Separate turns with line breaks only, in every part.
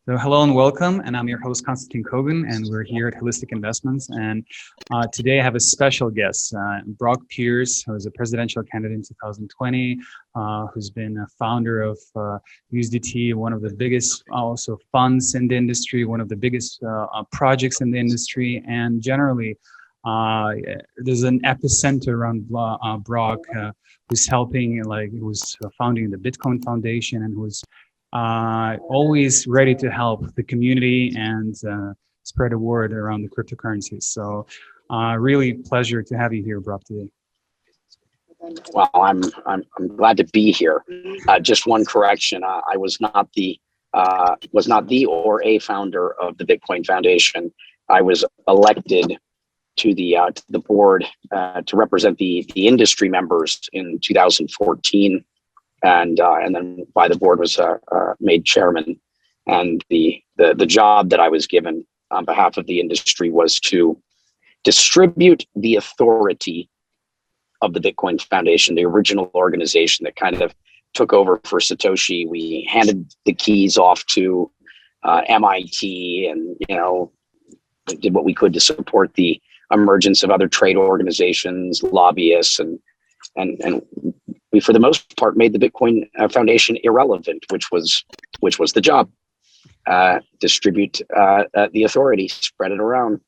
So hello and welcome, and I'm your host Konstantin Kogan, and we're here at Holistic Investments. And today I have a special guest, Brock Pierce, who is a presidential candidate in 2020, who's been a founder of USDT, one of the biggest also funds in the industry, one of the biggest projects in the industry, and generally there's an epicenter around Brock, who's helping, who's founding the Bitcoin Foundation, and who's always ready to help the community and spread the word around the cryptocurrencies. So really pleasure to have you here, Brock, today.
Well, I'm glad to be here. Just one correction: I was not the or a founder of the Bitcoin Foundation. I was elected to the board to represent the industry members in 2014. And then by the board was made chairman, and the job that I was given on behalf of the industry was to distribute the authority of the Bitcoin Foundation, the original organization that kind of took over for Satoshi. We handed the keys off to MIT, and did what we could to support the emergence of other trade organizations, lobbyists, and we, for the most part, made the Bitcoin Foundation irrelevant, which was the job. Distribute the authority, spread it around.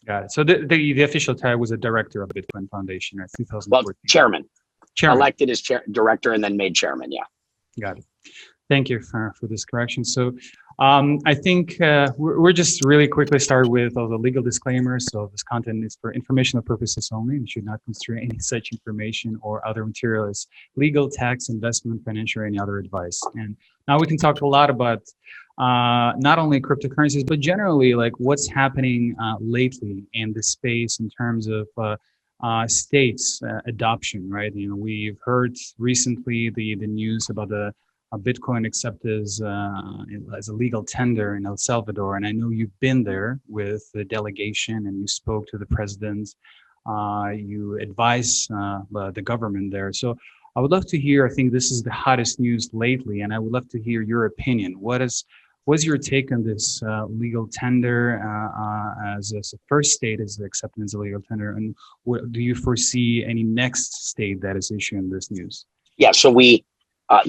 Got it. So the official title was a director of the Bitcoin Foundation, right? 2014.
Well, chairman. Elected as director and then made chairman. Yeah.
Got it. Thank you for this correction. So I think we're just really quickly start with all the legal disclaimers. So this content is for informational purposes only and should not construe any such information or other material as legal, tax, investment, financial, or any other advice. And now we can talk a lot about not only cryptocurrencies, but generally like what's happening lately in the space in terms of states adoption, right? We've heard recently the news about the Bitcoin accepted as a legal tender in El Salvador, and I know you've been there with the delegation and you spoke to the president. You advise the government there. So I would love to hear. I think this is the hottest news lately, and I would love to hear your opinion. What's your take on this legal tender as a first state is accepted as a legal tender, and do you foresee any next state that is issuing this news?
Yeah. So we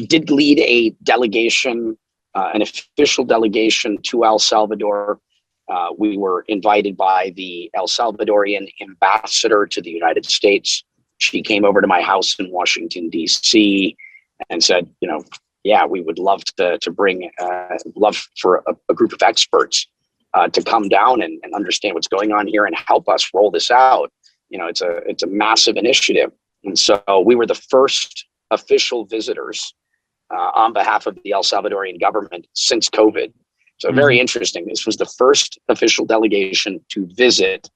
did lead a delegation, an official delegation to El Salvador. We were invited by the El Salvadorian ambassador to the United States. She came over to my house in Washington, D.C. and said, yeah, we would love to bring, love for a group of experts to come down and understand what's going on here and help us roll this out. It's a massive initiative. And so we were the first official visitors on behalf of the El Salvadorian government since COVID. So very interesting. This was the first official delegation to visit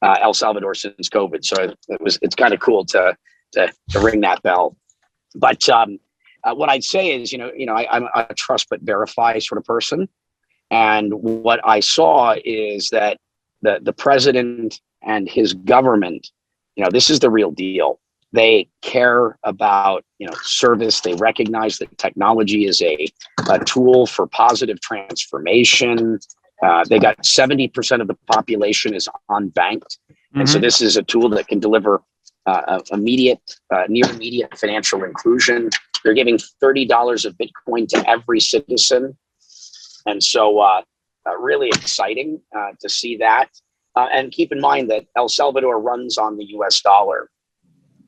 El Salvador since COVID. So it's kind of cool to ring that bell. But what I'd say is, I'm a trust but verify sort of person. And what I saw is that the president and his government, this is the real deal. They care about, service. They recognize that technology is a tool for positive transformation. They got 70% of the population is unbanked. And so this is a tool that can deliver near immediate financial inclusion. They're giving $30 of Bitcoin to every citizen. And so really exciting to see that. And keep in mind that El Salvador runs on the US dollar.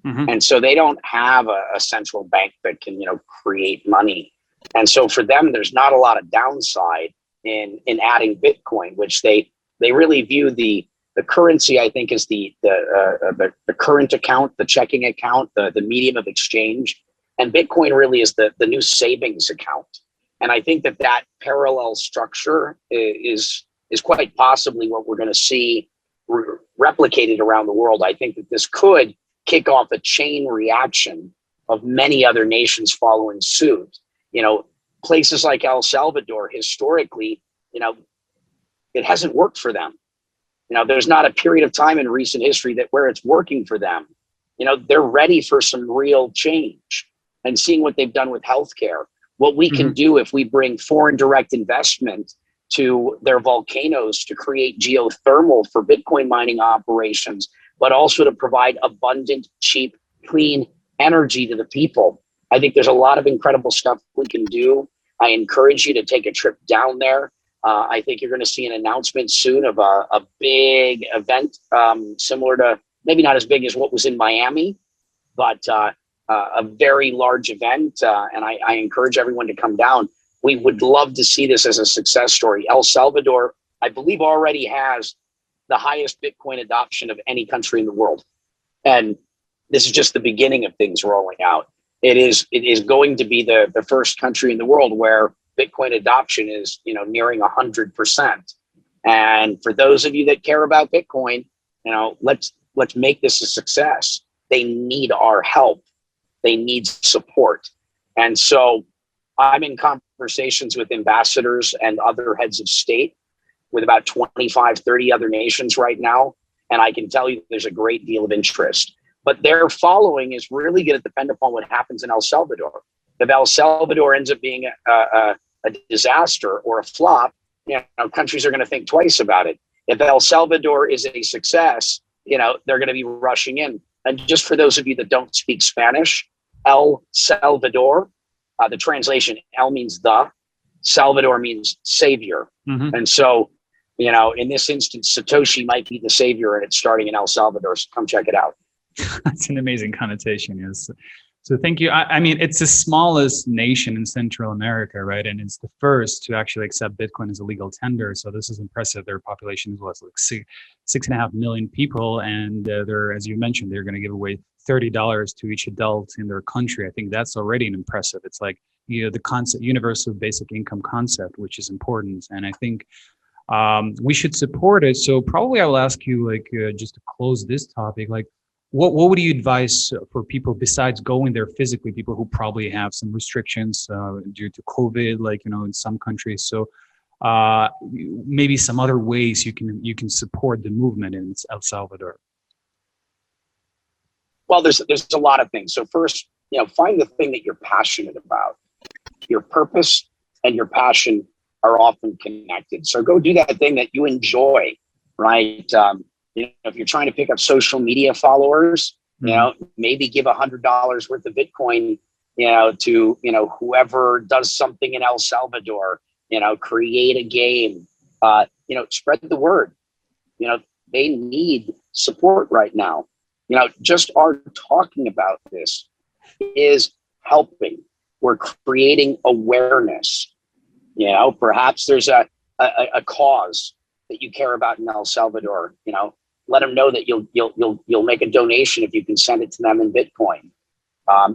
And so they don't have a central bank that can, create money. And so for them, there's not a lot of downside in adding Bitcoin, which they really view the currency, I think, as the current account, the checking account, the medium of exchange. And Bitcoin really is the new savings account. And I think that parallel structure is quite possibly what we're going to see replicated around the world. I think that this could kick off a chain reaction of many other nations following suit. Places like El Salvador, historically, it hasn't worked for them. There's not a period of time in recent history where it's working for them. They're ready for some real change, and seeing what they've done with healthcare, what we can do if we bring foreign direct investment to their volcanoes to create geothermal for Bitcoin mining operations, but also to provide abundant, cheap, clean energy to the people. I think there's a lot of incredible stuff we can do. I encourage you to take a trip down there. I think you're going to see an announcement soon of a big event, similar to, maybe not as big as what was in Miami, but a very large event. And I encourage everyone to come down. We would love to see this as a success story. El Salvador, I believe, already has the highest Bitcoin adoption of any country in the world. And this is just the beginning of things rolling out. It is going to be the first country in the world where Bitcoin adoption is, nearing 100%. And for those of you that care about Bitcoin, let's make this a success. They need our help. They need support. And so I'm in conversations with ambassadors and other heads of state with about 25, 30 other nations right now. And I can tell you there's a great deal of interest. But their following is really going to depend upon what happens in El Salvador. If El Salvador ends up being a disaster or a flop, countries are going to think twice about it. If El Salvador is a success, they're going to be rushing in. And just for those of you that don't speak Spanish, El Salvador, the translation, El means the, Salvador means savior. And so, in this instance, Satoshi might be the savior, and it's starting in El Salvador. So come check it out.
That's an amazing connotation, yes. So thank you. I mean, it's the smallest nation in Central America, right? And it's the first to actually accept Bitcoin as a legal tender. So this is impressive. Their population was like 6.5 million people. And they're, as you mentioned, they're going to give away $30 to each adult in their country. I think that's already an impressive. It's like, the concept, universal basic income concept, which is important. And I think we should support it. So probably I will ask you, just to close this topic, what would you advise for people besides going there physically, people who probably have some restrictions due to COVID, in some countries. So maybe some other ways you can support the movement in El Salvador.
Well, there's a lot of things. So first, find the thing that you're passionate about. Your purpose and your passion are often connected. So go do that thing that you enjoy, right? If you're trying to pick up social media followers, maybe give $100 worth of Bitcoin, to, whoever does something in El Salvador, create a game, spread the word. They need support right now. Just our talking about this is helping. We're creating awareness. Perhaps there's a cause that you care about in El Salvador. Let them know that you'll make a donation if you can send it to them in Bitcoin.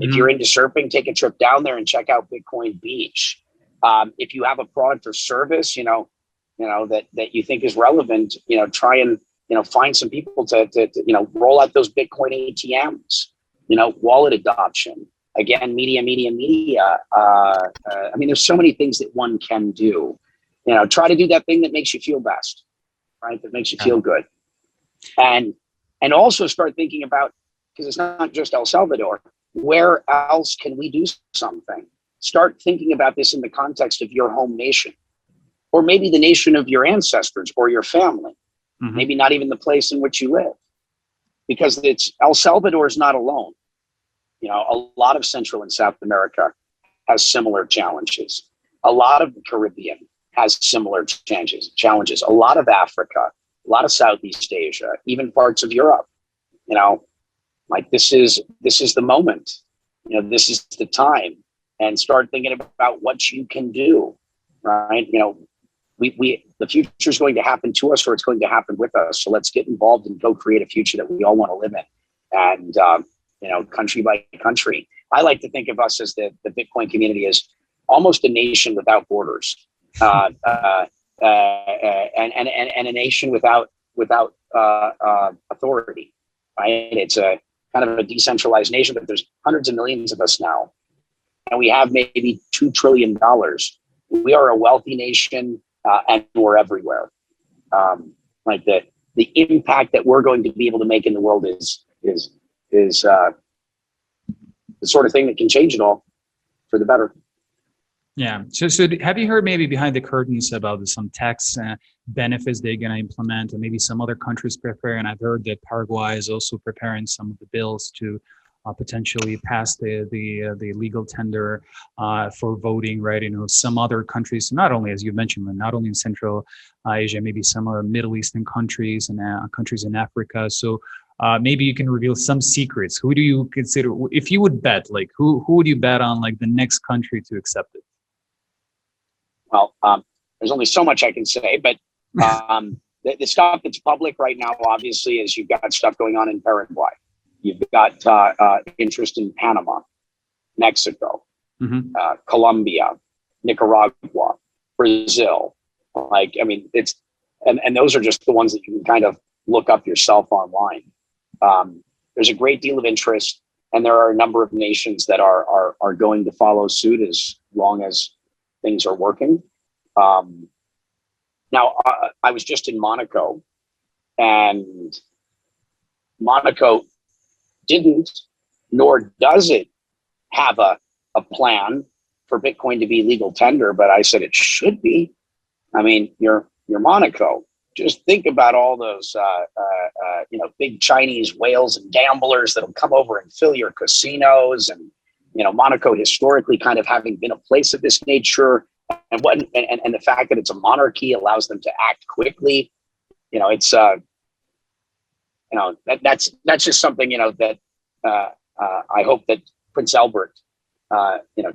If you're into surfing, take a trip down there and check out Bitcoin Beach. If you have a product or service, that you think is relevant, try and find some people to roll out those Bitcoin ATMs. Wallet adoption. Again, media. I mean, there's so many things that one can do. Try to do that thing that makes you feel best, right? That makes you feel good. And also start thinking about, because it's not just El Salvador, where else can we do something? Start thinking about this in the context of your home nation, or maybe the nation of your ancestors or your family, maybe not even the place in which you live, because El Salvador is not alone. A lot of Central and South America has similar challenges. A lot of the Caribbean has similar challenges. A lot of Africa, a lot of Southeast Asia, even parts of Europe. This is the moment. This is the time, and start thinking about what you can do. Right? The future is going to happen to us, or it's going to happen with us. So let's get involved and go create a future that we all want to live in. And country by country. I like to think of us as the Bitcoin community as almost a nation without borders, and a nation without authority. Right? It's a kind of a decentralized nation, but there's hundreds of millions of us now, and we have maybe $2 trillion. We are a wealthy nation, and we're everywhere. The impact that we're going to be able to make in the world is the sort of thing that can change it all for the better.
Yeah. So have you heard maybe behind the curtains about some tax benefits they're going to implement, and maybe some other countries prepare? And I've heard that Paraguay is also preparing some of the bills to potentially pass the legal tender for voting, right? You know, some other countries, not only as you mentioned, but not only in Central Asia, maybe some other Middle Eastern countries and countries in Africa. So maybe you can reveal some secrets. Who do you consider, if you would bet, like who would you bet on, like the next country to accept it?
Well, there's only so much I can say, but the stuff that's public right now, obviously, is you've got stuff going on in Paraguay. You've got interest in Panama, Mexico, Colombia, Nicaragua, Brazil. Like, I mean, it's, and those are just the ones that you can kind of look up yourself online. There's a great deal of interest, and there are a number of nations that are going to follow suit as long as things are working. Now, I was just in Monaco, and Monaco didn't, nor does it have a plan for Bitcoin to be legal tender, but I said it should be. I mean, you're Monaco. Just think about all those, big Chinese whales and gamblers that'll come over and fill your casinos, and Monaco historically kind of having been a place of this nature, and the fact that it's a monarchy allows them to act quickly. It's that's just something that I hope that Prince Albert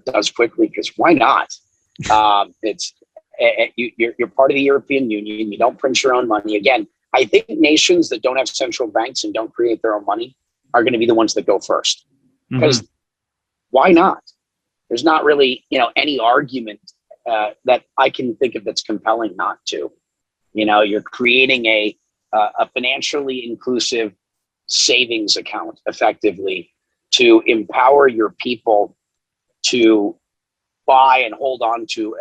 does quickly, because why not? You're part of the European Union. You don't print your own money. Again, I think nations that don't have central banks and don't create their own money are going to be the ones that go first, because why not? There's not really any argument that I can think of that's compelling not to. You're creating a financially inclusive savings account effectively to empower your people to buy and hold on to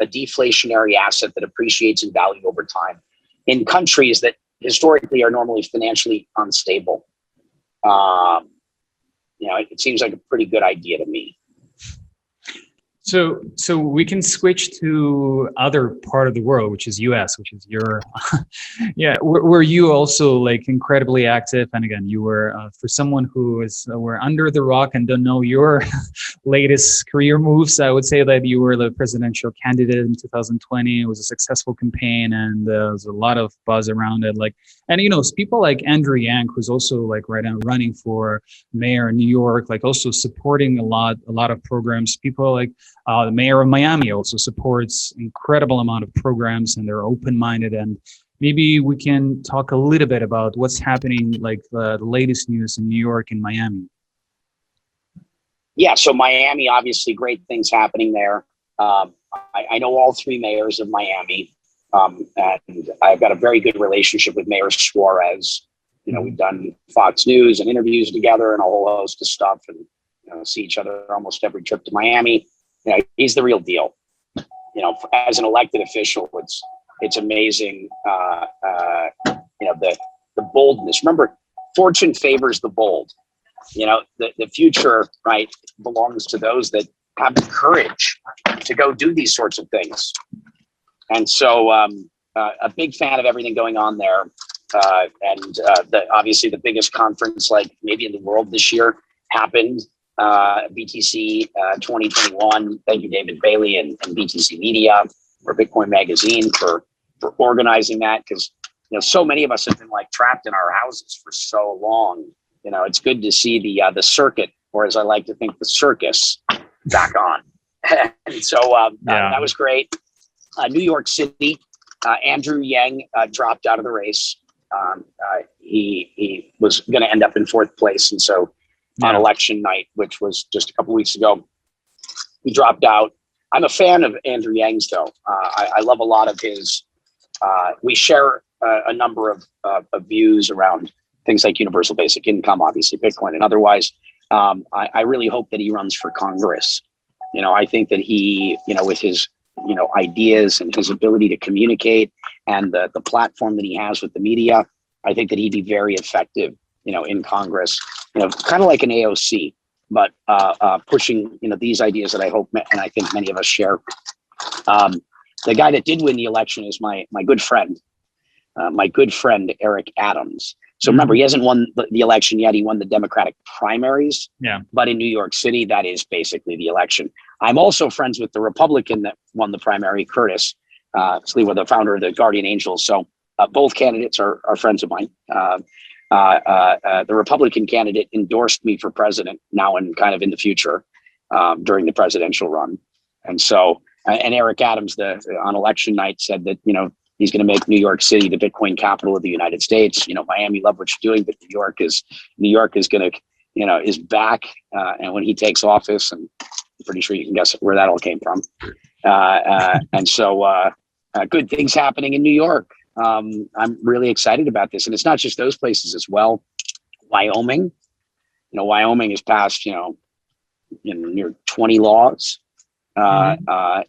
a deflationary asset that appreciates in value over time in countries that historically are normally financially unstable. It seems like a pretty good idea to me.
So we can switch to other part of the world, which is US, which is your, were you also like incredibly active? And again, you were, for someone who were under the rock and don't know your latest career moves, I would say that you were the presidential candidate in 2020. It was a successful campaign, and there was a lot of buzz around it. And people like Andrew Yang, who's also like right now running for mayor in New York, like also supporting a lot of programs. People like the mayor of Miami also supports incredible amount of programs, and they're open-minded. And maybe we can talk a little bit about what's happening, like the latest news in New York and Miami.
Yeah, so Miami, obviously great things happening there. I know all three mayors of Miami, and I've got a very good relationship with Mayor Suarez. We've done Fox News and interviews together and a whole host of stuff, and see each other almost every trip to Miami. He's the real deal. As an elected official, it's amazing. The boldness. Remember, fortune favors the bold. The future, right, belongs to those that have the courage to go do these sorts of things. And so, a big fan of everything going on there. Obviously the biggest conference, like maybe in the world this year, happened. BTC 2021. Thank you, David Bailey and BTC Media or Bitcoin Magazine for organizing that, because so many of us have been like trapped in our houses for so long. It's good to see the circuit, or as I like to think, the circus back on. And so that was great. New York City, Andrew Yang dropped out of the race. He was going to end up in fourth place, and so on election night, which was just a couple weeks ago, he dropped out. I'm a fan of Andrew Yang's, though. I love a lot of his. We share a number of views around things like universal basic income, obviously Bitcoin and otherwise. I really hope that he runs for Congress. I think that he, with his, ideas and his ability to communicate and the platform that he has with the media, I think that he'd be very effective, in Congress, kind of like an AOC. pushing these ideas that I hope and I think many of us share. The guy that did win the election is my good friend Eric Adams. So remember, he hasn't won the election yet. He won the Democratic primaries.
Yeah.
But in New York City, that is basically the election. I'm also friends with the Republican that won the primary, Curtis Sliwa, the founder of the Guardian Angels. So both candidates are friends of mine. The Republican candidate endorsed me for president now and kind of in the future during the presidential run. And so, and Eric Adams, on election night, said that, he's going to make New York City the Bitcoin capital of the United States. Miami, love what you're doing, but New York is going to, is back. And when he takes office, and I'm pretty sure you can guess where that all came from. And so good things happening in New York. I'm really excited about this. And it's not just those places as well. Wyoming, Wyoming has passed, near 20 laws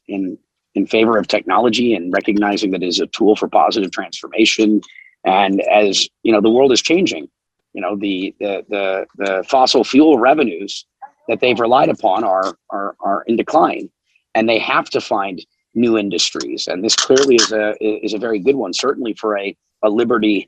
in favor of technology and recognizing that it is a tool for positive transformation. And as the world is changing, the fossil fuel revenues that they've relied upon are in decline, and they have to find new industries. And this clearly is a very good one, certainly for a liberty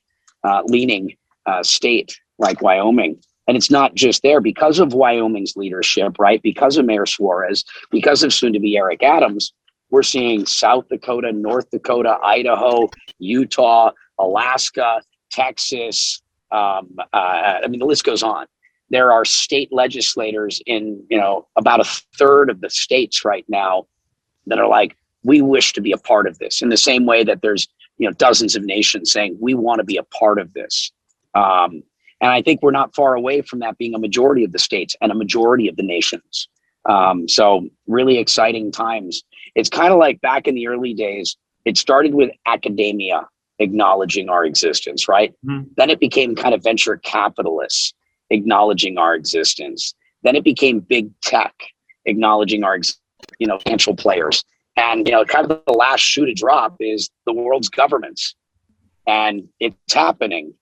leaning state like Wyoming. And it's not just there because of Wyoming's leadership, right? Because of Mayor Suarez, because of soon to be Eric Adams. We're seeing South Dakota, North Dakota, Idaho, Utah, Alaska, Texas. The list goes on. There are state legislators in, about a third of the states right now that are like, we wish to be a part of this, in the same way that there's, dozens of nations saying we want to be a part of this. And I think we're not far away from that being a majority of the states and a majority of the nations. So really exciting times. It's kind of like back in the early days, it started with academia acknowledging our existence, right? Then it became kind of venture capitalists acknowledging our existence. Then it became big tech acknowledging our, financial players. And, kind of the last shoe to drop is the world's governments. And it's happening.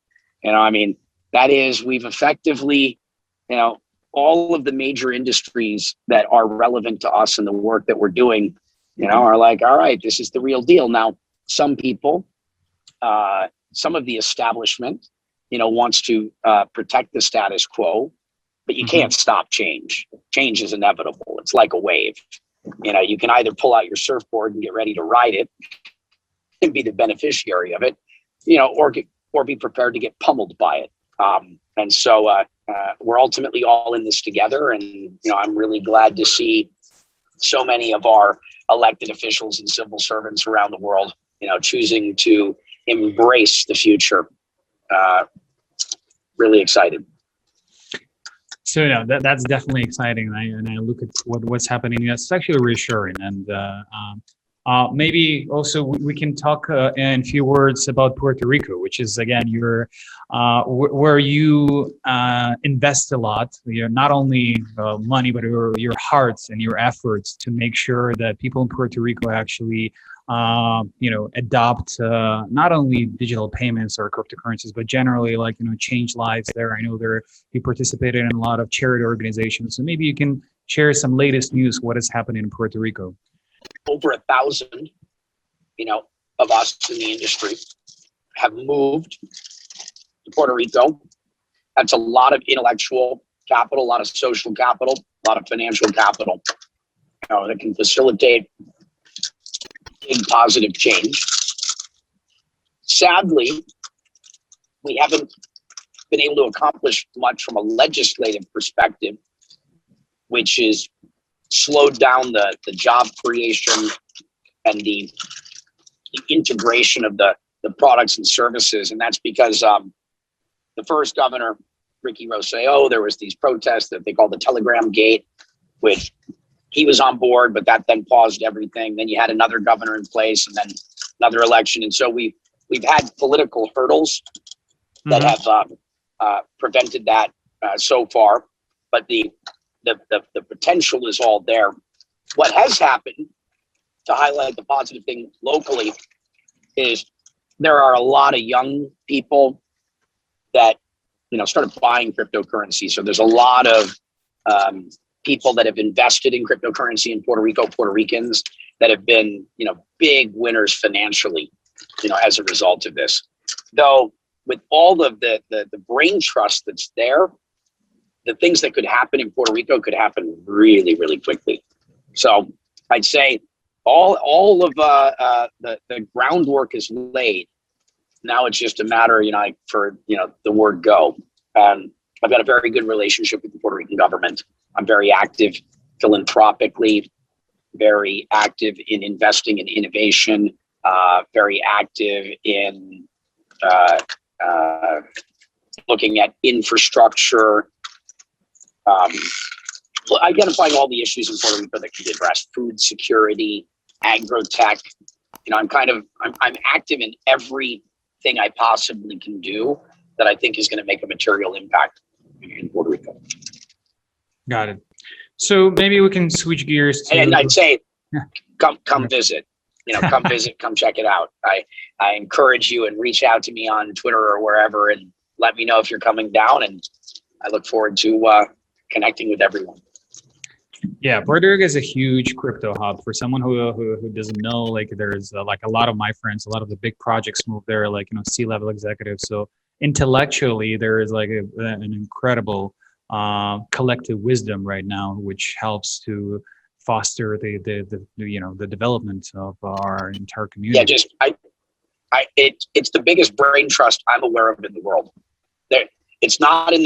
That is, we've effectively, all of the major industries that are relevant to us and the work that we're doing, are like, all right, this is the real deal. Now, some people, some of the establishment, wants to protect the status quo, but you can't stop change. Change is inevitable. It's like a wave. You can either pull out your surfboard and get ready to ride it and be the beneficiary of it, or be prepared to get pummeled by it. And so we're ultimately all in this together. And, I'm really glad to see so many of our elected officials and civil servants around the world, choosing to embrace the future. Really excited.
So that's definitely exciting. And I look at what's happening. It's actually reassuring. And maybe also we can talk in a few words about Puerto Rico, which is, again, where you invest a lot. You're not only money, but your hearts and your efforts to make sure that people in Puerto Rico actually adopt not only digital payments or cryptocurrencies, but generally change lives there. I know you participated in a lot of charity organizations. So maybe you can share some latest news, what is happening in Puerto Rico.
Over 1,000, of us in the industry have moved to Puerto Rico. That's a lot of intellectual capital, a lot of social capital, a lot of financial capital, that can facilitate big positive change. Sadly, we haven't been able to accomplish much from a legislative perspective, which is slowed down the job creation and the integration of the products and services. And that's because the first governor, Ricky Rosselló, there was these protests that they call the Telegram Gate, which he was on board, but that then paused everything. Then you had another governor in place and then another election. And so we've had political hurdles that have prevented that so far, but the potential is all there. What has happened, to highlight the positive thing locally, is there are a lot of young people that started buying cryptocurrency. So there's a lot of people that have invested in cryptocurrency in Puerto Rico, Puerto Ricans that have been, big winners financially, as a result of this. Though with all of the brain trust that's there, the things that could happen in Puerto Rico could happen really, really quickly. So I'd say all of the groundwork is laid. Now it's just a matter, for the word go. I've got a very good relationship with the Puerto Rican government. I'm very active philanthropically, very active in investing in innovation, very active in looking at infrastructure, identifying all the issues in Puerto Rico that can be addressed: food security, agro-tech. I'm active in everything I possibly can do that I think is going to make a material impact in Puerto Rico.
Got it. So maybe we can switch gears to.
And I'd say, come visit. Come visit, come check it out. I encourage you, and reach out to me on Twitter or wherever, and let me know if you're coming down. And I look forward to connecting with everyone.
Yeah, Puerto Rico is a huge crypto hub. For someone who doesn't know, like there's like a lot of my friends, a lot of the big projects move there, like C-level executives. So intellectually, there is like an incredible collective wisdom right now, which helps to foster the development of our entire community.
Yeah, it's the biggest brain trust I'm aware of in the world. It's not in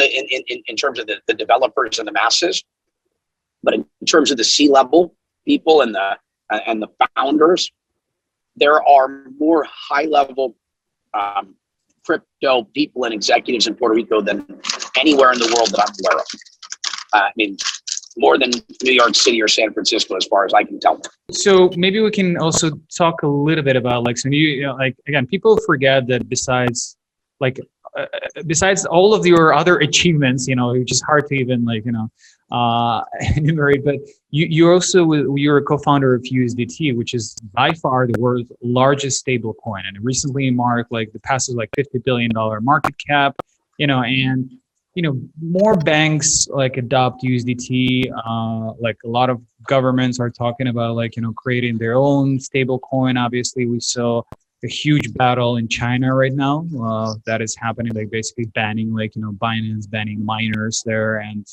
terms of the developers and the masses, but in terms of the C-level people and the founders. There are more high-level crypto people and executives in Puerto Rico than anywhere in the world that I'm aware of. More than New York City or San Francisco, as far as I can tell.
So maybe we can also talk a little bit about again, people forget that besides all of your other achievements, which is hard to even enumerate, but you're a co-founder of USDT, which is by far the world's largest stablecoin, and it recently marked passes $50 billion market cap, and more banks adopt USDT. A lot of governments are talking about creating their own stable coin. Obviously, we saw a huge battle in China right now that is happening, basically banning Binance banning miners there and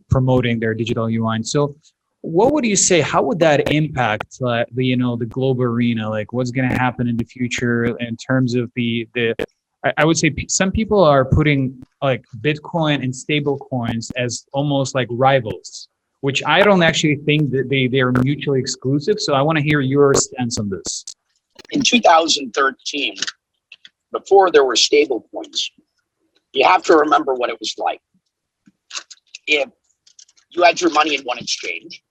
promoting their digital yuan. So what would you say, how would that impact the global arena? What's going to happen in the future in terms of I would say some people are putting Bitcoin and stable coins as almost like rivals, which I don't actually think that they are mutually exclusive. So I want to hear your stance on this.
In 2013, before there were stable coins, you have to remember what it was like. If you had your money in one exchange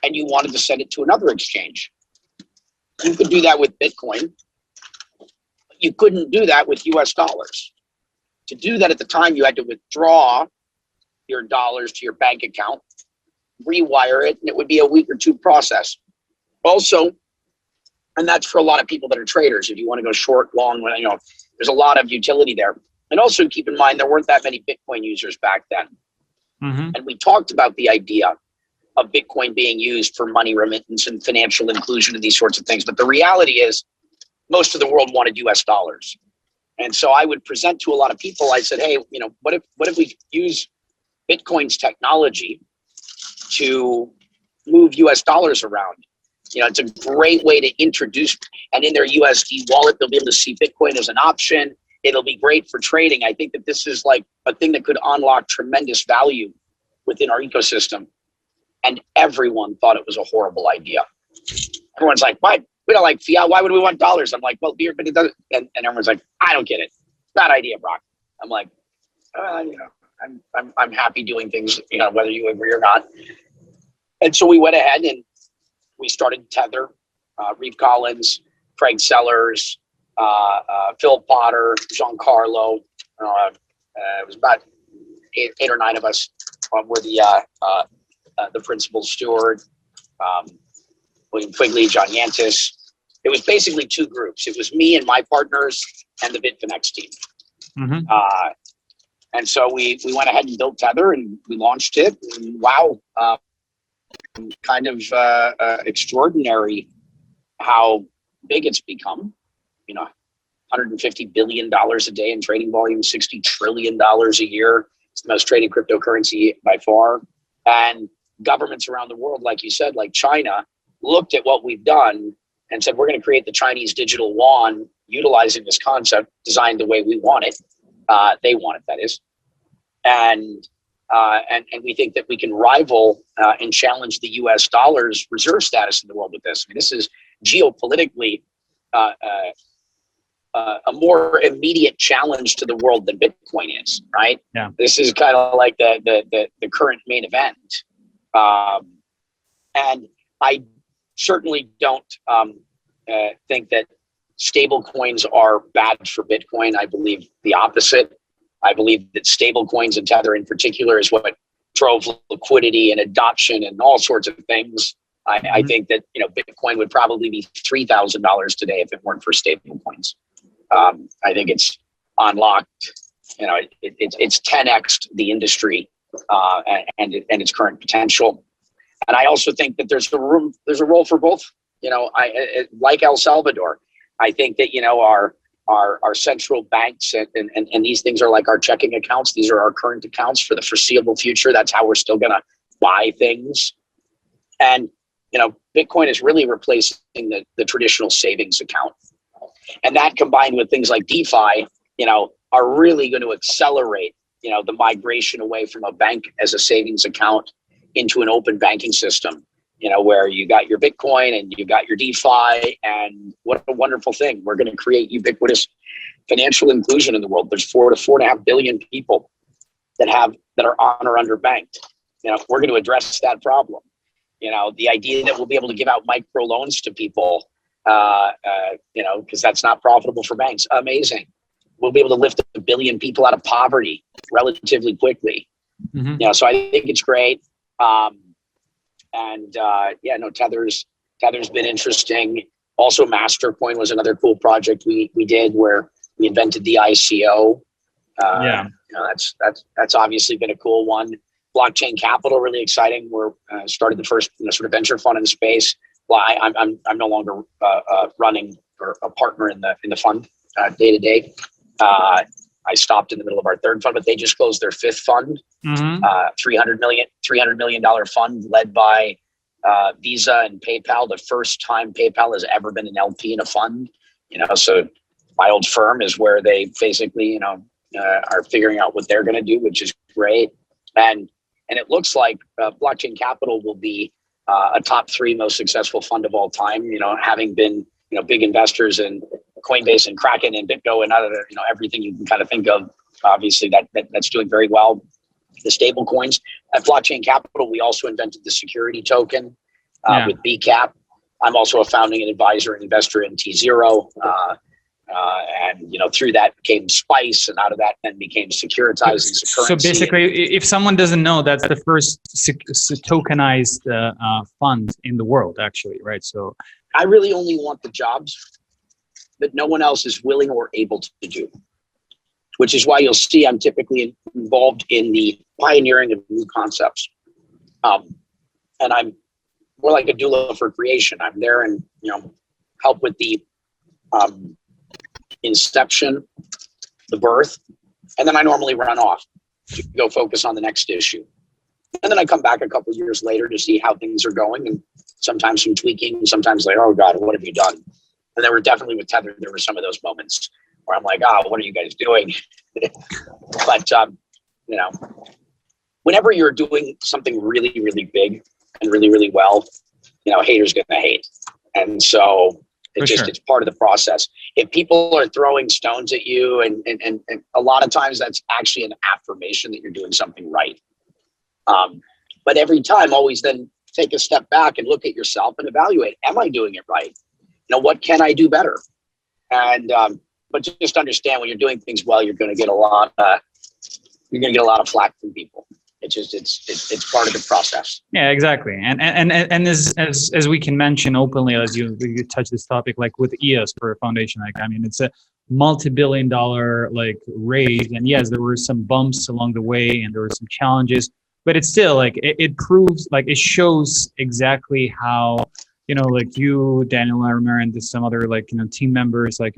and you wanted to send it to another exchange, you could do that with Bitcoin. You couldn't do that with US dollars. To do that at the time, you had to withdraw your dollars to your bank account, rewire it, and it would be a week or two process. Also, and that's for a lot of people that are traders. If you want to go short, long, there's a lot of utility there. And also keep in mind, there weren't that many Bitcoin users back then. Mm-hmm. And we talked about the idea of Bitcoin being used for money remittance and financial inclusion and these sorts of things. But the reality is, most of the world wanted US dollars. And so I would present to a lot of people, I said, hey, what if we use Bitcoin's technology to move US dollars around? It's a great way to introduce, and in their USD wallet, they'll be able to see Bitcoin as an option. It'll be great for trading. I think that this is a thing that could unlock tremendous value within our ecosystem. And everyone thought it was a horrible idea. Everyone's like, why? We don't like fiat. Why would we want dollars? I'm like, well, but it doesn't. And everyone's like, I don't get it. Bad idea, Brock. I'm like, I'm happy doing things, whether you agree or not. And so we went ahead and we started Tether, Reeve Collins, Craig Sellers, Phil Potter, Giancarlo. It was about eight or nine of us were the principal steward. William Quigley, John Yantis. It was basically two groups. It was me and my partners and the Bitfinex team. Mm-hmm. And so we went ahead and built Tether and we launched it. And wow, kind of extraordinary how big it's become. You know, $150 billion a day in trading volume, $60 trillion a year. It's the most traded cryptocurrency by far. And governments around the world, like you said, like China, looked at what we've done and said, we're going to create the Chinese digital yuan utilizing this concept designed the way we want it. They want it, that is. And we think that we can rival and challenge the US dollar's reserve status in the world with this. I mean, this is geopolitically a more immediate challenge to the world than Bitcoin is, right?
Yeah.
This is kind of like the current main event. And I certainly don't think that stable coins are bad for Bitcoin. I believe the opposite. I believe that stable coins and Tether in particular is what drove liquidity and adoption and all sorts of things. I think that, you know, Bitcoin would probably be $3,000 today if it weren't for stable coins. I think it's unlocked, you know, it's 10x'd the industry and its current potential. And I also think that there's a role for both. You know, like El Salvador, I think that, you know, our central banks and these things are like our checking accounts. These are our current accounts for the foreseeable future. That's how we're still going to buy things. And, you know, Bitcoin is really replacing the traditional savings account. And that combined with things like DeFi, you know, are really going to accelerate, you know, the migration away from a bank as a savings account into an open banking system, you know, where you got your Bitcoin and you got your DeFi, and what a wonderful thing. We're going to create ubiquitous financial inclusion in the world. There's 4 to 4.5 billion people that are on or underbanked. You know, we're going to address that problem. You know, the idea that we'll be able to give out micro loans to people, you know, because that's not profitable for banks. Amazing. We'll be able to lift 1 billion people out of poverty relatively quickly. You know, so I think it's great. Yeah, no, Tether's been interesting. Also, Mastercoin was another cool project we did where we invented the ICO. You know, that's obviously been a cool one. Blockchain Capital, really exciting. We're started the first, you know, sort of venture fund in the space. Well, I'm no longer running or a partner in the fund day to day. I stopped in the middle of our third fund, but they just closed their fifth fund, $300 million fund led by Visa and PayPal. The first time PayPal has ever been an LP in a fund. You know, so my old firm is where they basically, you know, are figuring out what they're going to do, which is great. And it looks like Blockchain Capital will be a top 3 most successful fund of all time. You know, having been, you know, big investors in Coinbase and Kraken and BitGo and other, you know, everything you can kind of think of. Obviously, that's doing very well. The stable coins at Blockchain Capital, we also invented the security token with BCAP. I'm also a founding advisor and investor in T0. And, you know, through that came Spice, and out of that then became securitized currency.
So basically, if someone doesn't know, that's the first tokenized fund in the world, actually, right? So
I really only want the jobs that no one else is willing or able to do, which is why you'll see I'm typically involved in the pioneering of new concepts. And I'm more like a doula for creation. I'm there and, you know, help with the inception, the birth, and then I normally run off to go focus on the next issue. And then I come back a couple of years later to see how things are going, and sometimes some tweaking, sometimes like, oh God, what have you done? And there were definitely with Tether, there were some of those moments where I'm like, what are you guys doing? But, you know, whenever you're doing something really, really big and really, really well, you know, haters gonna hate. And so it's part of the process. If people are throwing stones at you, and a lot of times that's actually an affirmation that you're doing something right. But every time, always then take a step back and look at yourself and evaluate, am I doing it right? You know, what can I do better? And, but just understand when you're doing things well, you're going to get a lot of flack from people. It's just, it's part of the process.
Yeah, exactly. And as we can mention openly, as you touch this topic, like with EOS for a foundation, like, I mean, it's multi-billion-dollar like raise. And yes, there were some bumps along the way and there were some challenges, but it's still like it proves, like it shows exactly how, like you, Daniel, Larimer, and some other like, team members, like,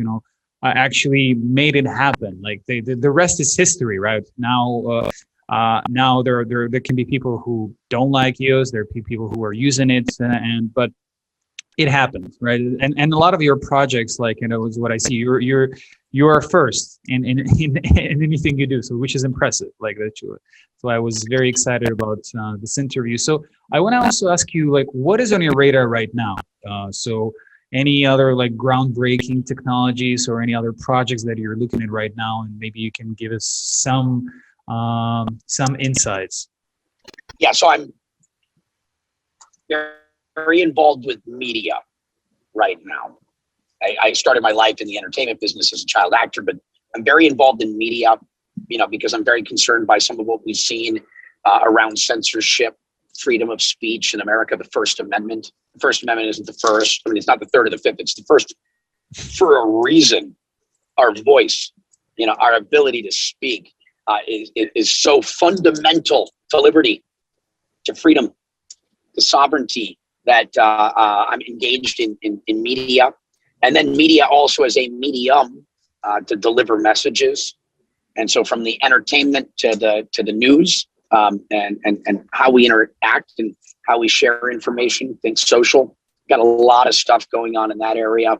actually made it happen. Like the rest is history, right? Now there can be people who don't like EOS. There are people who are using it, but it happens, right? And a lot of your projects, like, is what I see. You are first in anything you do, so which is impressive. Like that. So I was very excited about this interview. So I want to also ask you, like, what is on your radar right now? So any other like groundbreaking technologies or any other projects that you're looking at right now, and maybe you can give us some insights.
Yeah, so I'm very involved with media right now. I started my life in the entertainment business as a child actor, but I'm very involved in media, because I'm very concerned by some of what we've seen around censorship, freedom of speech in America, the First Amendment. The First Amendment isn't the first. I mean, it's not the third or the fifth. It's the first for a reason. Our voice, our ability to speak is so fundamental to liberty, to freedom, to sovereignty, that I'm engaged in media. And then media also as a medium to deliver messages. And so from the entertainment to the news, and how we interact and how we share information, think social. Got a lot of stuff going on in that area.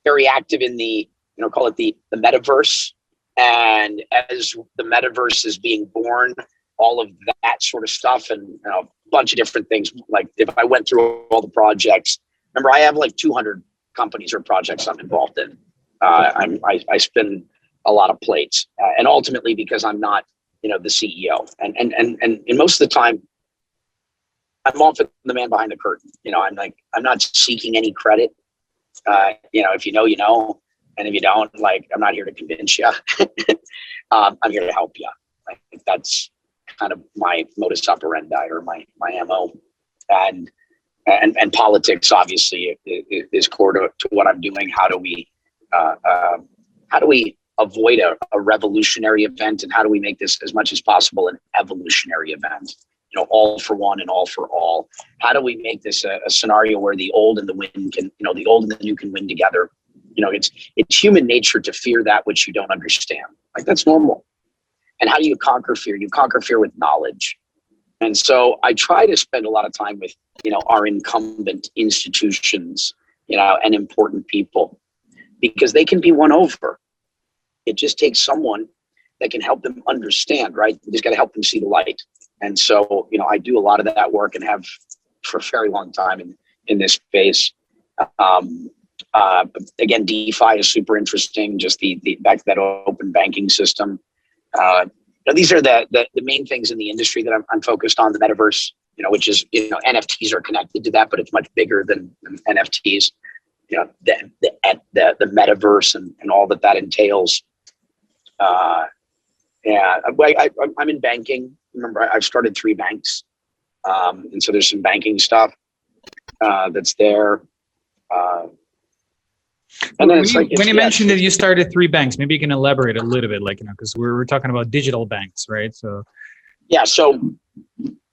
Very active in the, call it the metaverse. And as the metaverse is being born, all of that sort of stuff, and a bunch of different things. Like if I went through all the projects, remember I have like 200 companies or projects I'm involved in. I spin a lot of plates, and ultimately because I'm not, the CEO, and most of the time, I'm often the man behind the curtain. I'm not seeking any credit. If you know, you know, and if you don't, like, I'm not here to convince you. I'm here to help you. Like, that's kind of my modus operandi or my MO, and politics obviously is core to what I'm doing. How do we avoid a revolutionary event, and how do we make this as much as possible an evolutionary event? All for one and all for all. How do we make this a scenario where the old and the wind can, the old and the new can win together? It's human nature to fear that which you don't understand. Like, that's normal. And how do you conquer fear? You conquer fear with knowledge. And so I try to spend a lot of time with, our incumbent institutions, and important people, because they can be won over. It just takes someone that can help them understand, right? You just got to help them see the light. And so, I do a lot of that work and have for a very long time in this space. Again, DeFi is super interesting. Just the back to that open banking system. These are the main things in the industry that I'm focused on. The metaverse, which is, NFTs are connected to that, but it's much bigger than NFTs. The metaverse and all that entails. I'm in banking. Remember, I've started 3 banks, and so there's some banking stuff that's there. And then
when you mentioned that you started 3 banks, maybe you can elaborate a little bit, like, because we're talking about digital banks, right? So
yeah, so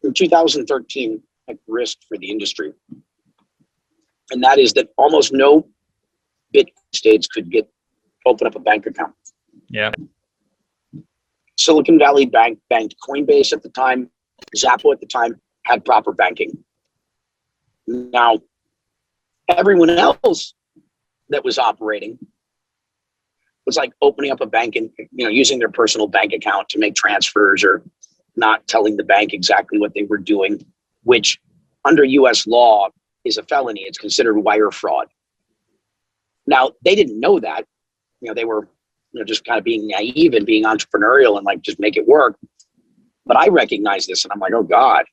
in 2013, I risked for the industry, and that is that almost no Bitcoin states could open up a bank account.
Yeah.
Silicon Valley Bank banked Coinbase at the time. Zappo at the time had proper banking. Now, everyone else that was operating was like opening up a bank and, using their personal bank account to make transfers, or not telling the bank exactly what they were doing, which under US law is a felony. It's considered wire fraud. Now, they didn't know that. They were just kind of being naive and being entrepreneurial and like, just make it work. But I recognize this and I'm like, oh God,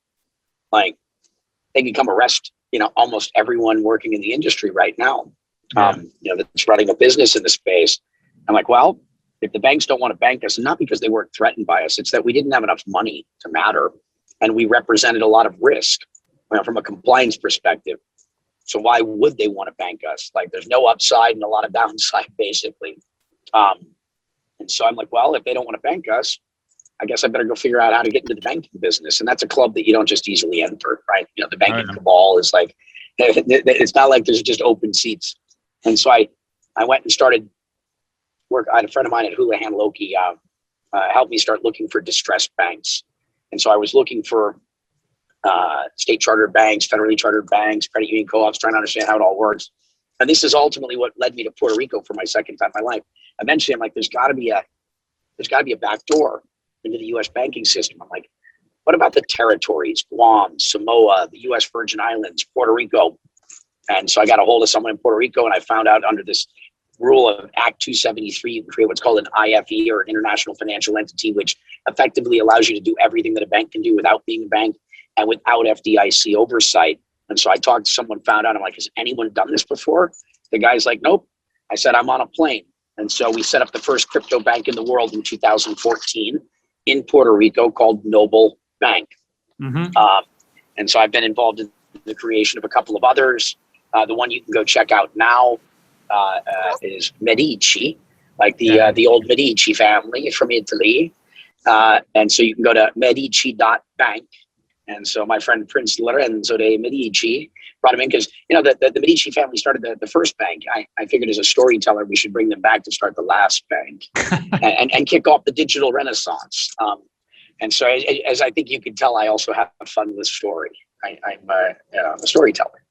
like, they can come arrest, almost everyone working in the industry right now, that's running a business in the space. I'm like, well, if the banks don't want to bank us, not because they weren't threatened by us, it's that we didn't have enough money to matter. And we represented a lot of risk, from a compliance perspective. So why would they want to bank us? Like, there's no upside and a lot of downside, basically. And so I'm like, well, if they don't want to bank us, I guess I better go figure out how to get into the banking business. And that's a club that you don't just easily enter, right? You know, the banking cabal is like, it's not like there's just open seats. And so I went and started work. I had a friend of mine at Houlihan Lokey helped me start looking for distressed banks. And so I was looking for state chartered banks, federally chartered banks, credit union co-ops, trying to understand how it all works. And this is ultimately what led me to Puerto Rico for my second time in my life. Eventually, I'm like, there's got to be a back door into the U.S. banking system. I'm like, what about the territories, Guam, Samoa, the U.S. Virgin Islands, Puerto Rico? And so I got a hold of someone in Puerto Rico, and I found out under this rule of Act 273, you can create what's called an IFE, or International Financial Entity, which effectively allows you to do everything that a bank can do without being a bank and without FDIC oversight. And so I talked to someone, found out, I'm like, has anyone done this before? The guy's like, nope. I said, I'm on a plane. And so we set up the first crypto bank in the world in 2014 in Puerto Rico called Noble Bank. And so I've been involved in the creation of a couple of others. The one you can go check out now is Medici, like the old Medici family from Italy. And so you can go to medici.bank. And so my friend Prince Lorenzo de Medici brought him in because, you know, the Medici family started the first bank. I figured as a storyteller, we should bring them back to start the last bank and kick off the digital renaissance. And so as I think you can tell, I also have fun with story. I'm a storyteller.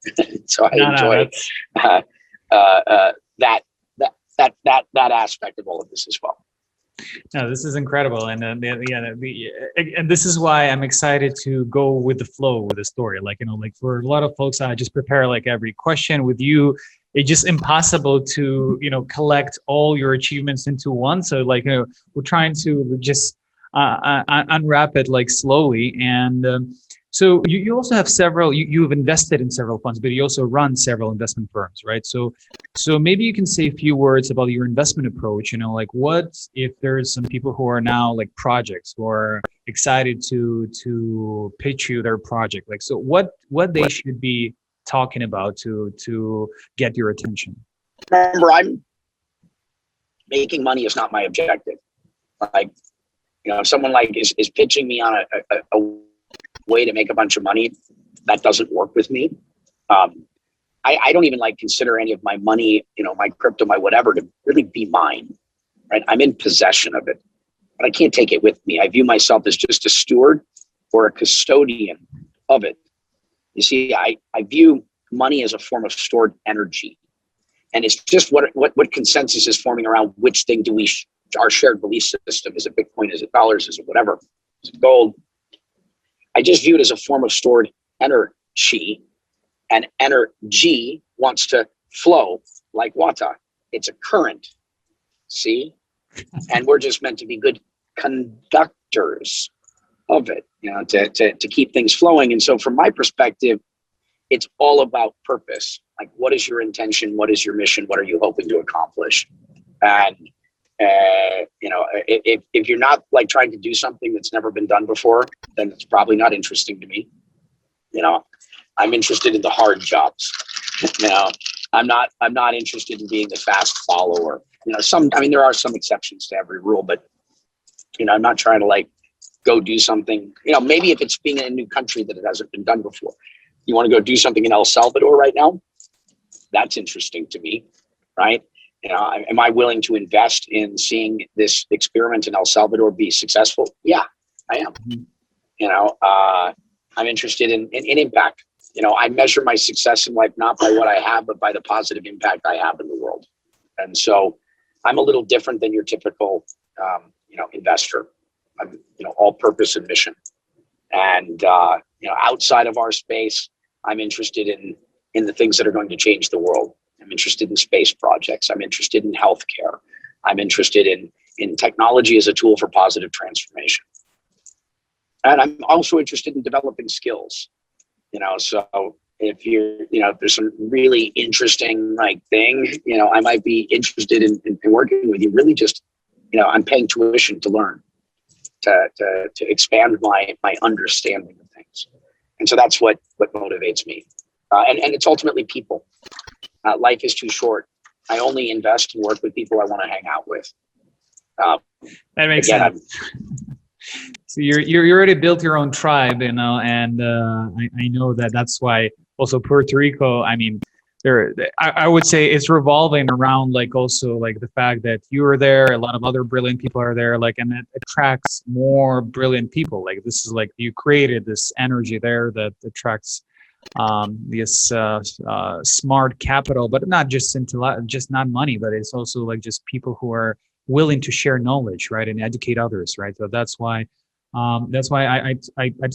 So I enjoy that aspect of all of this as well.
No, this is incredible, and and this is why I'm excited to go with the flow with the story. Like, you know, like for a lot of folks, I just prepare like every question. With you, it's just impossible to, you know, collect all your achievements into one. So like, you know, we're trying to just unwrap it like slowly. And so you also have several. You've invested in several funds, but you also run several investment firms, right? So maybe you can say a few words about your investment approach. You know, like what if there's some people who are now like projects who are excited to pitch you their project, like, so what they should be talking about to get your attention?
Remember, I'm making money is not my objective. Like, you know, if someone like is pitching me on a way to make a bunch of money, that doesn't work with me. I don't even like consider any of my money, you know, my crypto, my whatever, to really be mine, right? I'm in possession of it, but I can't take it with me. I view myself as just a steward or a custodian of it. You see, I view money as a form of stored energy, and it's just what consensus is forming around which thing do we, our shared belief system. Is it Bitcoin? Is it dollars? Is it whatever? Is it gold? I just view it as a form of stored energy, and energy wants to flow like water. It's a current, see? And we're just meant to be good conductors of it, you know, to keep things flowing. And so from my perspective, it's all about purpose. Like, what is your intention? What is your mission? What are you hoping to accomplish? And you know, if you're not like trying to do something that's never been done before, then it's probably not interesting to me. You know, I'm interested in the hard jobs. You know, I'm not interested in being the fast follower. You know, I mean, there are some exceptions to every rule, but, you know, I'm not trying to like go do something, you know, maybe if it's being in a new country that it hasn't been done before. You want to go do something in El Salvador right now? That's interesting to me, right? You know, am I willing to invest in seeing this experiment in El Salvador be successful? Yeah, I am. You know, I'm interested in impact. You know, I measure my success in life not by what I have, but by the positive impact I have in the world. And so I'm a little different than your typical, you know, investor. I'm, you know, all purpose and mission. And, you know, outside of our space, I'm interested in the things that are going to change the world. I'm interested in space projects. I'm interested in healthcare. I'm interested in technology as a tool for positive transformation. And I'm also interested in developing skills. You know, so if you know, if there's some really interesting like thing, you know, I might be interested in working with you. Really just, you know, I'm paying tuition to learn, to expand my understanding of things. And so that's what motivates me. and it's ultimately people. Life is too short. I only invest and work with people I want to hang out with.
That makes sense. So you already built your own tribe, and I know that's why also Puerto Rico. I mean, I would say it's revolving around like also like the fact that you are there, a lot of other brilliant people are there, like, and it attracts more brilliant people. Like this is like you created this energy there that attracts this smart capital, but not just just not money, but it's also like just people who are willing to share knowledge, right, and educate others, right? So that's why I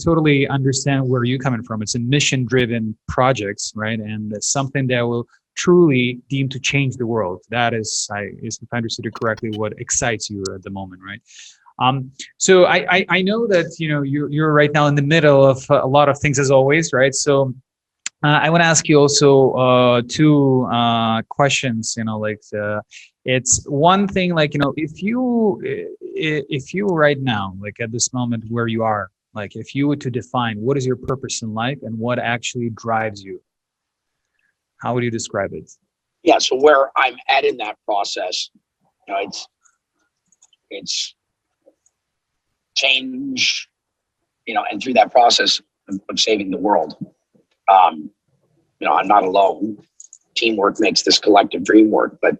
totally understand where you're coming from. It's a mission-driven projects, right, and it's something that will truly deem to change the world. That is, if I understood it correctly, what excites you at the moment, right? So I know that you're right now in the middle of a lot of things as always, right? So I want to ask you also two questions. It's one thing like if you right now, like at this moment where you are, like if you were to define what is your purpose in life and what actually drives you, how would you describe it?
Yeah, so where I'm at in that process, it's change, and through that process of saving the world. I'm not alone. Teamwork makes this collective dream work, but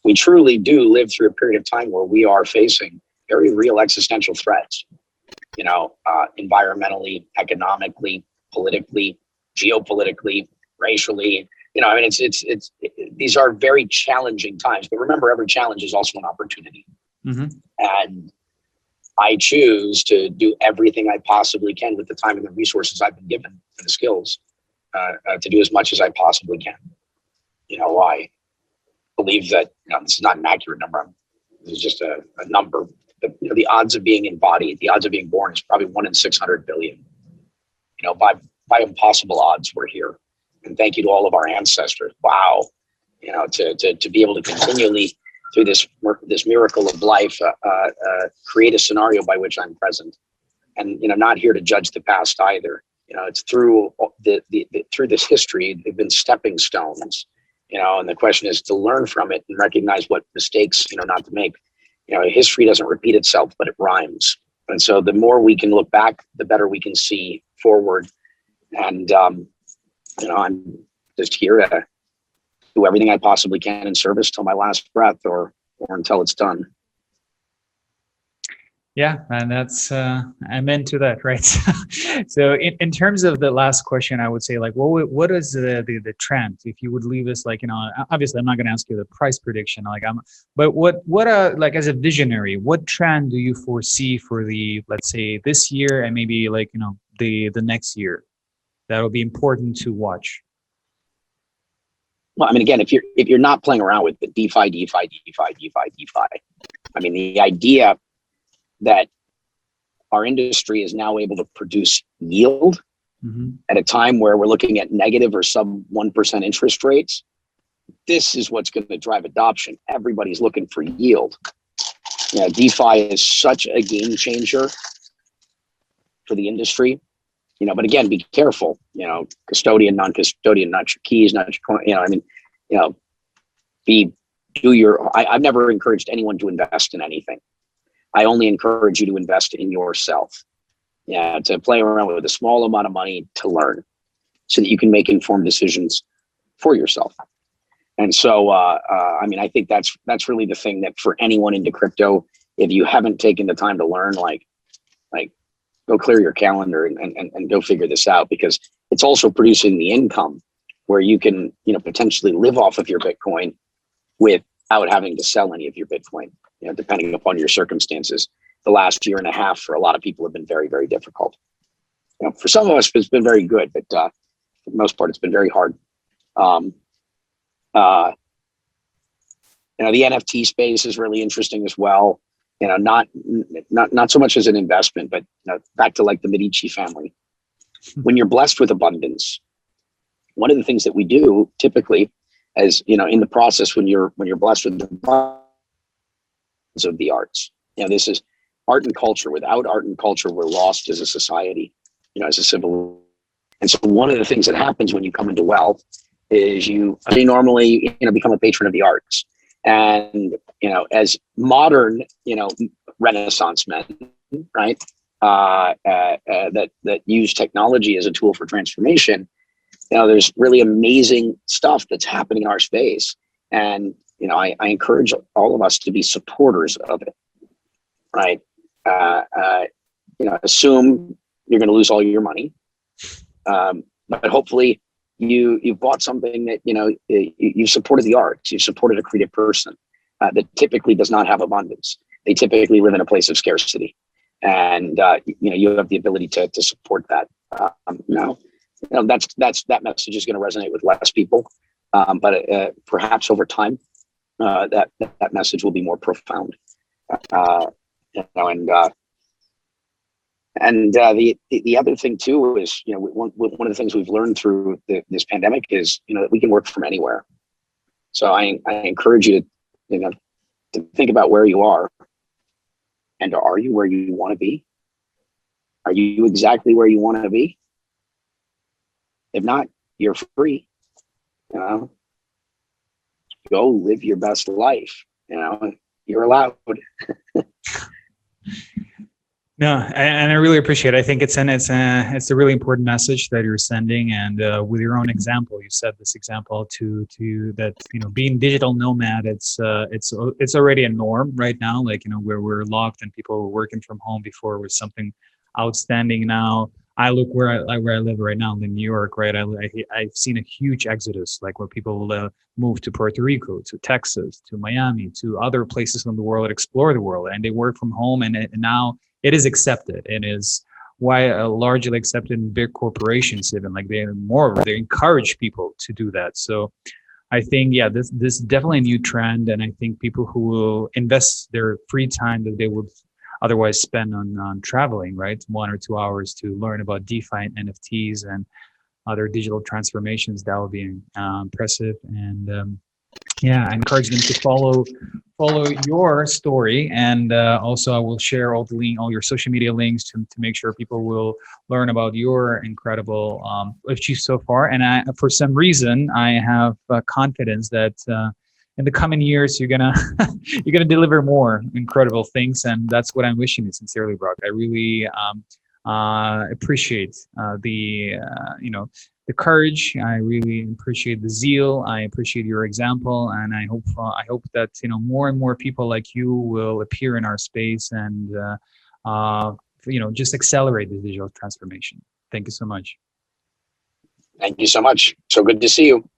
we truly do live through a period of time where we are facing very real existential threats, environmentally, economically, politically, geopolitically, racially. These are very challenging times, but remember, every challenge is also an opportunity.
Mm-hmm.
And I choose to do everything I possibly can with the time and the resources I've been given and the skills to do as much as I possibly can. I believe that this is not an accurate number. This is just a number. The odds of being embodied, the odds of being born is probably 1 in 600 billion. By impossible odds, we're here. And thank you to all of our ancestors. Wow. To be able to continually through this miracle of life, create a scenario by which I'm present, and not here to judge the past either. It's through through this history, they've been stepping stones. And the question is to learn from it and recognize what mistakes not to make. History doesn't repeat itself, but it rhymes. And so the more we can look back, the better we can see forward. And I'm just here to do everything I possibly can in service till my last breath, or until it's done.
Yeah, and that's I'm into that, right? So in terms of the last question, I would say like, what is the trend? If you would leave us like, obviously I'm not going to ask you the price prediction, but what like as a visionary, what trend do you foresee for let's say this year and maybe like the next year that will be important to watch?
Well, again, if you're not playing around with the DeFi, the idea that our industry is now able to produce yield at a time where we're looking at negative or sub 1% interest rates, this is what's going to drive adoption. Everybody's looking for yield. DeFi is such a game changer for the industry. But again, be careful. Custodian, non-custodian, not your keys, not your coin. I've never encouraged anyone to invest in anything. I only encourage you to invest in yourself. To play around with a small amount of money to learn, so that you can make informed decisions for yourself. And so, I think that's really the thing that for anyone into crypto, if you haven't taken the time to learn, like go clear your calendar and go figure this out, because it's also producing the income where you can, potentially live off of your Bitcoin without having to sell any of your Bitcoin, depending upon your circumstances. The last year and a half for a lot of people have been very, very difficult. For some of us, it's been very good, but for the most part, it's been very hard. The NFT space is really interesting as well. Not so much as an investment, but back to like the Medici family. When you're blessed with abundance, one of the things that we do typically, as in the process, when you're blessed with the abundance of the arts, this is art and culture. Without art and culture, we're lost as a society, as a civil. And so one of the things that happens when you come into wealth is you normally, become a patron of the arts. And, as modern, Renaissance men, right, that use technology as a tool for transformation, there's really amazing stuff that's happening in our space. And, I encourage all of us to be supporters of it, right? Assume you're going to lose all your money. But hopefully you've bought something that, you've supported the arts, you've supported a creative person that typically does not have abundance. They typically live in a place of scarcity. And, you have the ability to support that. That message is going to resonate with less people. But perhaps over time, that message will be more profound. And the other thing too is, one of the things we've learned through this pandemic is, that we can work from anywhere. So I encourage you to, to think about where you are, and are you where you want to be? Are you exactly where you want to be? If not, you're free. Go live your best life. You're allowed.
No, and I really appreciate it. I think it's a really important message that you're sending, and with your own example, you set this example to that being digital nomad, it's already a norm right now. Like where we're locked and people were working from home before was something outstanding. Now I look where I live right now in New York, right? I've seen a huge exodus, like where people move to Puerto Rico, to Texas, to Miami, to other places in the world, explore the world, and they work from home, and now it is accepted. It is largely accepted in big corporations, even like they encourage people to do that. So I think, this is definitely a new trend. And I think people who will invest their free time that they would otherwise spend on traveling, right, 1 or 2 hours to learn about DeFi and NFTs and other digital transformations, that would be impressive. And I encourage them to follow your story, and also I will share all your social media links to make sure people will learn about your incredible achievements so far. And for some reason, I have confidence that in the coming years you're gonna deliver more incredible things, and that's what I'm wishing you sincerely, Brock. I really appreciate the courage. I really appreciate the zeal. I appreciate your example, and I hope that more and more people like you will appear in our space and just accelerate the digital transformation. Thank you so much.
Thank you so much. So good to see you.